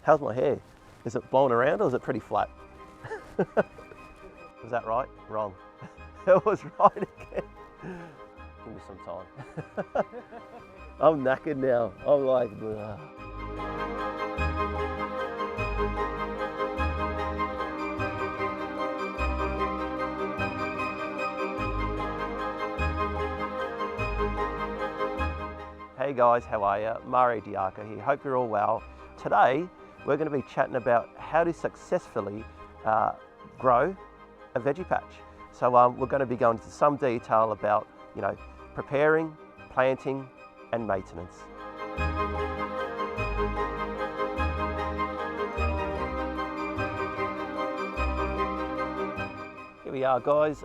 How's my hair? Is it blowing around or is it pretty flat? Was that right? Wrong. It was right again. Give me some time. I'm knackered now. I'm like, ugh. Hey guys, how are you? Mario Diaco here. Hope you're all well. Today, we're going to be chatting about how to successfully grow a veggie patch. So we're going to be going into some detail about, preparing, planting, and maintenance. Here we are, guys.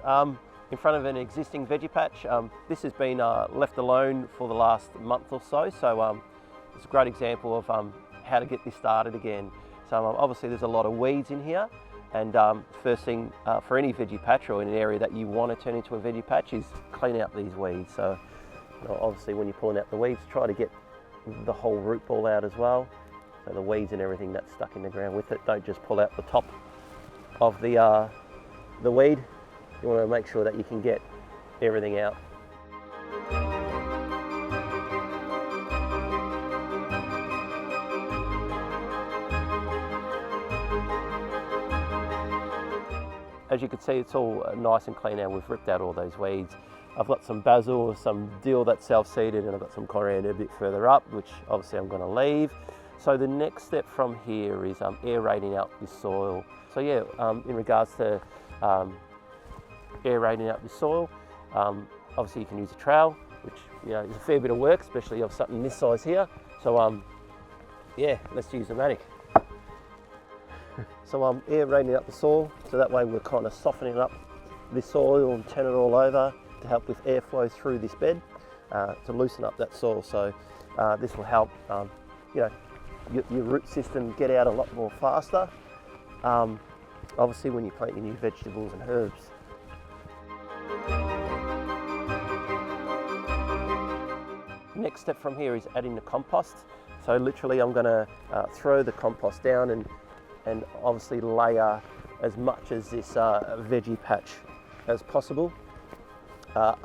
In front of an existing veggie patch. This has been left alone for the last month or so, so it's a great example of how to get this started again. So obviously there's a lot of weeds in here, and first thing for any veggie patch or in an area that you want to turn into a veggie patch is clean out these weeds. So obviously when you're pulling out the weeds, try to get the whole root ball out as well. So the weeds and everything that's stuck in the ground with it, don't just pull out the top of the weed. You want to make sure that you can get everything out. As you can see, it's all nice and clean now. We've ripped out all those weeds. I've got some basil, some dill that's self-seeded, and I've got some coriander a bit further up, which obviously I'm going to leave. So the next step from here is aerating out this soil. So yeah, in regards to aerating out the soil. Obviously you can use a trowel, which is a fair bit of work, especially of something this size here. So yeah, let's use the matic. So I'm aerating out the soil, so that way we're kind of softening up this soil and turn it all over to help with airflow through this bed, to loosen up that soil. So this will help your root system get out a lot more faster. Obviously when you plant your new vegetables and herbs. Next step from here is adding the compost. So literally I'm going to throw the compost down and obviously layer as much as this veggie patch as possible.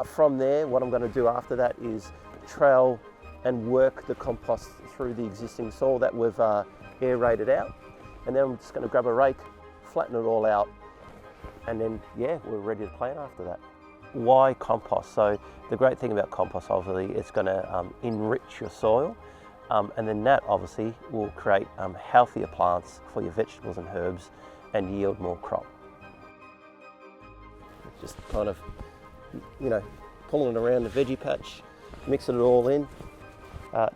From there, what I'm going to do after that is trowel and work the compost through the existing soil that we've aerated out. And then I'm just going to grab a rake, flatten it all out, and then yeah, we're ready to plant after that. Why compost? So the great thing about compost, obviously, it's going to enrich your soil, and then that obviously will create healthier plants for your vegetables and herbs and yield more crop. Just kind of, pulling it around the veggie patch, mixing it all in.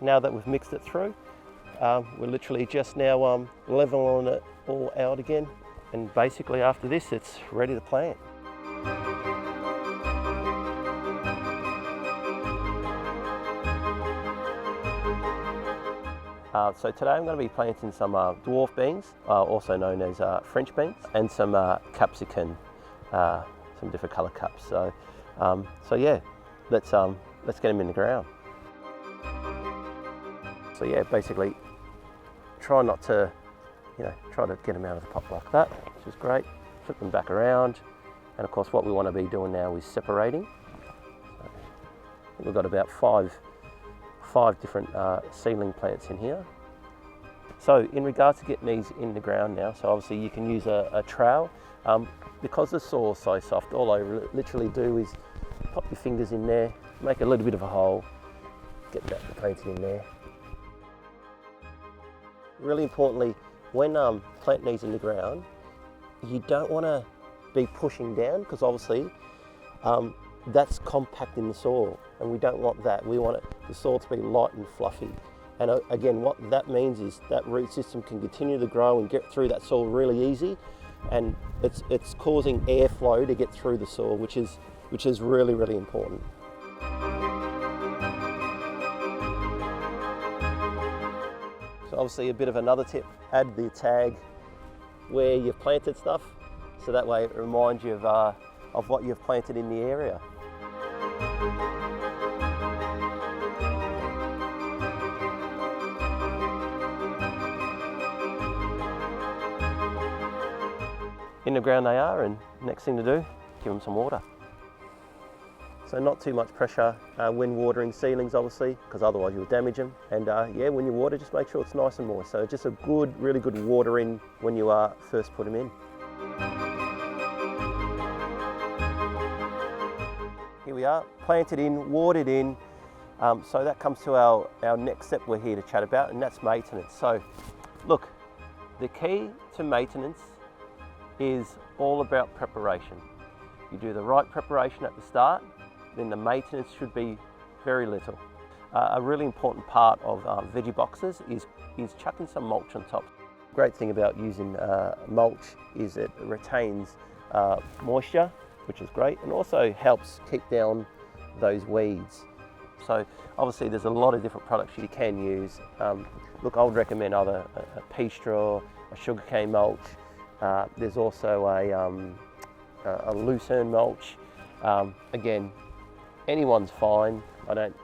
Now that we've mixed it through, we're literally just now leveling it all out again, and basically after this it's ready to plant. So today I'm going to be planting some dwarf beans, also known as French beans, and some capsicum, some different colour cups. So yeah, let's get them in the ground. So yeah, basically try not to, try to get them out of the pot like that, which is great. Flip them back around, and of course what we want to be doing now is separating. So I think we've got about five different seedling plants in here. So in regards to getting these in the ground now, so obviously you can use a trowel. Because the soil is so soft, all I literally do is pop your fingers in there, make a little bit of a hole, get that planted in there. Really importantly, when planting these in the ground, you don't want to be pushing down, because obviously that's compacting the soil, and we don't want that. We want the soil to be light and fluffy. And again, what that means is that root system can continue to grow and get through that soil really easy, and it's causing airflow to get through the soil, which is really, really important. So obviously a bit of another tip, add the tag where you've planted stuff, so that way it reminds you of what you've planted in the area. in the ground they are, and next thing to do, give them some water. So not too much pressure when watering seedlings, obviously, because otherwise you'll damage them. And yeah, when you water, just make sure it's nice and moist. So just a really good watering when you first put them in. Here we are, planted in, watered in. So that comes to our next step we're here to chat about, and that's maintenance. So look, the key to maintenance is all about preparation. You do the right preparation at the start, then the maintenance should be very little. A really important part of veggie boxes is chucking some mulch on top. Great thing about using mulch is it retains moisture, which is great, and also helps keep down those weeds. So obviously there's a lot of different products you can use. Look, I would recommend either a pea straw, a sugarcane mulch. There's also a lucerne mulch. Again, anyone's fine. I don't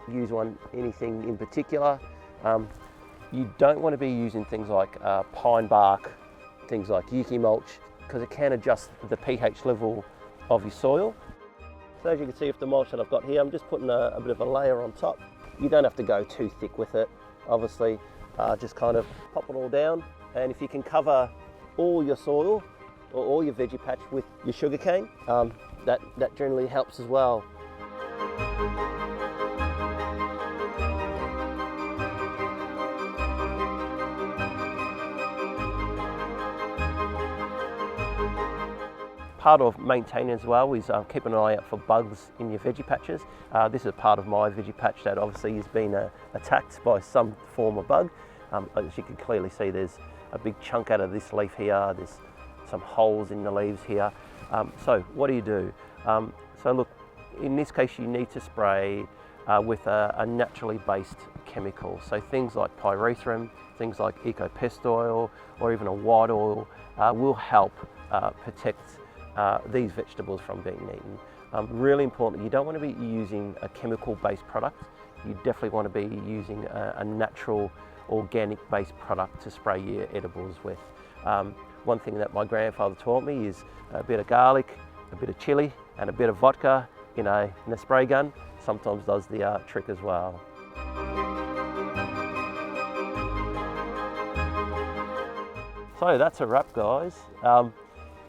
use anything in particular. You don't want to be using things like pine bark, things like yucca mulch, because it can adjust the pH level of your soil. So as you can see with the mulch that I've got here, I'm just putting a bit of a layer on top. You don't have to go too thick with it, obviously. Just kind of pop it all down, and if you can cover all your soil or all your veggie patch with your sugarcane, that generally helps as well. Part of maintaining as well is keeping an eye out for bugs in your veggie patches. This is a part of my veggie patch that obviously has been attacked by some form of bug. As you can clearly see, there's a big chunk out of this leaf here. There's some holes in the leaves here. So what do? So look, in this case you need to spray with a naturally based chemical. So things like pyrethrum, things like eco-pest oil, or even a white oil will help protect these vegetables from being eaten. Really important, you don't want to be using a chemical-based product. You definitely want to be using a natural, organic-based product to spray your edibles with. One thing that my grandfather taught me is a bit of garlic, a bit of chili, and a bit of vodka in a spray gun sometimes does the trick as well. So that's a wrap, guys.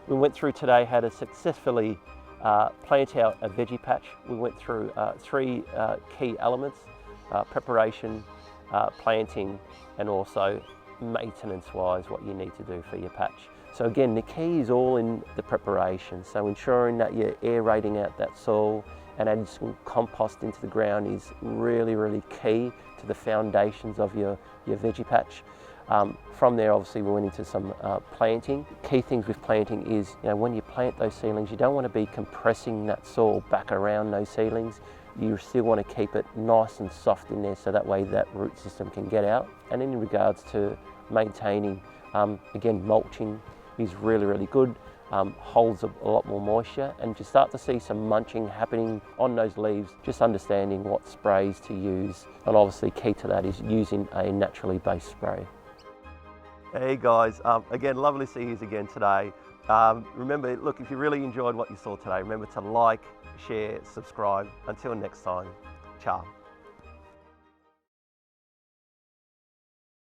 We went through today how to successfully plant out a veggie patch. We went through three key elements: preparation, planting, and also maintenance-wise what you need to do for your patch. So again, the key is all in the preparation. So ensuring that you're aerating out that soil and adding some compost into the ground is really key to the foundations of your veggie patch. From there, obviously, we went into some planting. Key things with planting is, when you plant those seedlings, you don't want to be compressing that soil back around those seedlings. You still want to keep it nice and soft in there, so that way that root system can get out. And in regards to maintaining, again, mulching is really good. Holds a lot more moisture, and you start to see some munching happening on those leaves, just understanding what sprays to use. And obviously key to that is using a naturally based spray. Hey guys, again, lovely to see you again today. Remember, look, if you really enjoyed what you saw today, remember to like, share, subscribe. Until next time, ciao.